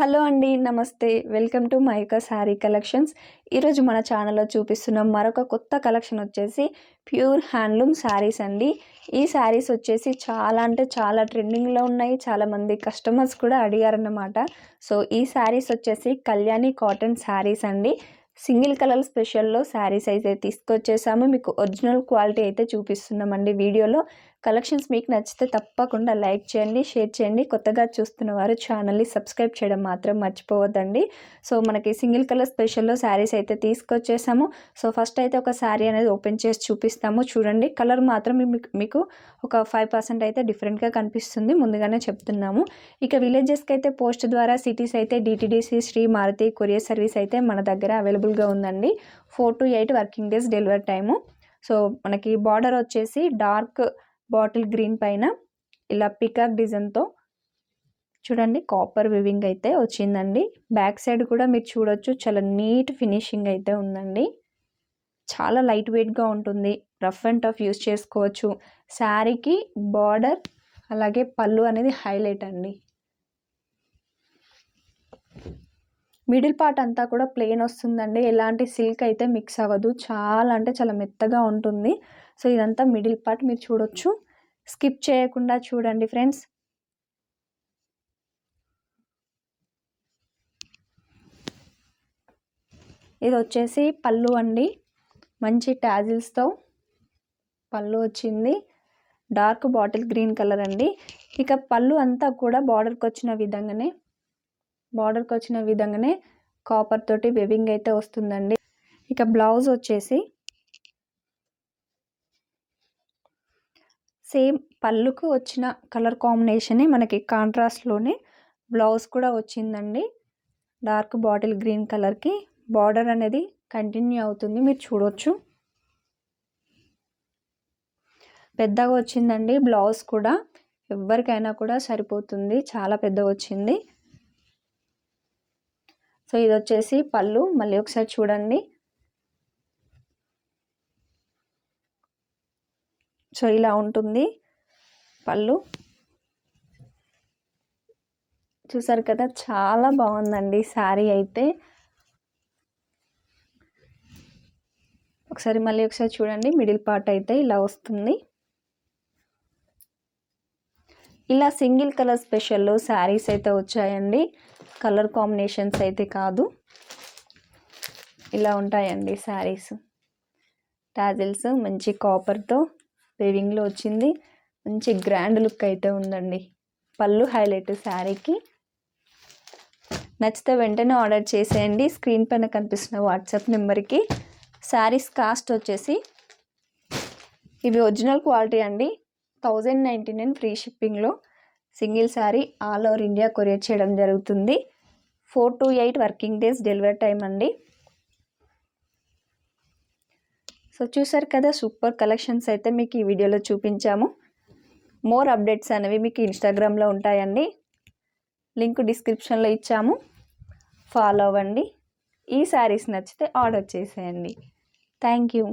Hello అండి, నమస్తే. Welcome to mica sari collections. ఈరోజు మన ఛానల్లో చూపిస్తున్న మరొక కొత్త కలెక్షన్ వచ్చేసి ప్యూర్ హ్యాండ్లూమ్ శారీస్ అండి. ఈ శారీస్ వచ్చేసి చాలా అంటే చాలా ట్రెండింగ్లో ఉన్నాయి. చాలామంది కస్టమర్స్ కూడా అడిగారన్నమాట. సో ఈ శారీస్ వచ్చేసి కళ్యాణి కాటన్ శారీస్ అండి. సింగిల్ కలర్ స్పెషల్లో శారీస్ అయితే తీసుకొచ్చేసాము. మీకు ఒరిజినల్ క్వాలిటీ అయితే చూపిస్తున్నామండి వీడియోలో. కలెక్షన్స్ మీకు నచ్చితే తప్పకుండా లైక్ చేయండి, షేర్ చేయండి. కొత్తగా చూస్తున్న వారు ఛానల్ని సబ్స్క్రైబ్ చేయడం మాత్రం మర్చిపోవద్దండి. సో మనకి సింగిల్ కలర్ స్పెషల్లో శారీస్ అయితే తీసుకొచ్చేసాము. సో ఫస్ట్ అయితే ఒక శారీ అనేది ఓపెన్ చేసి చూపిస్తాము. చూడండి, కలర్ మాత్రం మీకు ఒక 5% అయితే డిఫరెంట్గా కనిపిస్తుంది, ముందుగానే చెప్తున్నాము. ఇక విలేజెస్కి అయితే పోస్ట్ ద్వారా, సిటీస్ అయితే DTDC, Shri Maruti courier service అయితే మన దగ్గర అవైలబుల్గా ఉందండి. 4 to 8 working days delivery time. So మనకి బార్డర్ వచ్చేసి డార్క్ బాటిల్ గ్రీన్ పైన ఇలా పికాక్ డిజైన్తో చూడండి కాపర్ వివింగ్ అయితే వచ్చిందండి. బ్యాక్ సైడ్ కూడా మీరు చూడొచ్చు, చాలా నీట్ ఫినిషింగ్ అయితే ఉందండి. చాలా లైట్ వెయిట్గా ఉంటుంది, రఫ్ అండ్ టఫ్ యూస్ చేసుకోవచ్చు. శారీకి బార్డర్ అలాగే పళ్ళు అనేది హైలైట్ అండి. మిడిల్ పార్ట్ అంతా కూడా ప్లెయిన్ వస్తుందండి, ఎలాంటి సిల్క్ అయితే మిక్స్ అవ్వదు. చాలా అంటే చాలా మెత్తగా ఉంటుంది. సో ఇదంతా మిడిల్ పార్ట్ మీరు చూడొచ్చు. స్కిప్ చేయకుండా చూడండి ఫ్రెండ్స్. ఇది వచ్చేసి పళ్ళు అండి, మంచి టాజిల్స్తో పళ్ళు వచ్చింది. డార్క్ బాటిల్ గ్రీన్ కలర్ అండి. ఇక పళ్ళు అంతా కూడా బార్డర్కి వచ్చిన విధంగానే కాపర్ తోటి వెవింగ్ అయితే వస్తుందండి. ఇక బ్లౌజ్ వచ్చేసి సేమ్ పళ్ళుకు వచ్చిన కలర్ కాంబినేషనే మనకి కాంట్రాస్ట్లోనే బ్లౌజ్ కూడా వచ్చిందండి. డార్క్ బాటిల్ గ్రీన్ కలర్కి బార్డర్ అనేది కంటిన్యూ అవుతుంది, మీరు చూడవచ్చు. పెద్దగా వచ్చిందండి బ్లౌజ్ కూడా, ఎవరికైనా కూడా సరిపోతుంది, చాలా పెద్దగా వచ్చింది. సో ఇది వచ్చేసి పళ్ళు, మళ్ళీ ఒకసారి చూడండి. సో ఇలా ఉంటుంది పళ్ళు, చూసారు కదా, చాలా బాగుందండి శారీ అయితే. మళ్ళీ ఒకసారి చూడండి, మిడిల్ పార్ట్ అయితే ఇలా వస్తుంది. ఇలా సింగిల్ కలర్ స్పెషల్లో శారీస్ అయితే వచ్చాయండి, కలర్ కాంబినేషన్స్ అయితే కాదు. ఇలా ఉంటాయండి శారీస్. టాజిల్స్ మంచి కాపర్తో వేవింగ్లో వచ్చింది, మంచి గ్రాండ్ లుక్ అయితే ఉందండి. పళ్ళు హైలైట్ శారీకి. నచ్చితే వెంటనే ఆర్డర్ చేసేయండి. స్క్రీన్ పైన కనిపిస్తున్న వాట్సాప్ నెంబర్కి. శారీస్ కాస్ట్ వచ్చేసి ఇవి ఒరిజినల్ క్వాలిటీ అండి, 1099 ఫ్రీ షిప్పింగ్లో. Single sari all over India courier చేయడం జరుగుతుంది. 4 to 8 working days delivery time అండి. సో చూసారు కదా, సూపర్ కలెక్షన్స్ అయితే మీకు ఈ వీడియోలో చూపించాము. మోర్ అప్డేట్స్ అనేవి మీకు ఇన్స్టాగ్రామ్లో ఉంటాయండి, లింక్ డిస్క్రిప్షన్లో ఇచ్చాము, ఫాలో అవ్వండి. ఈ శారీస్ నచ్చితే ఆర్డర్ చేసేయండి. Thank you.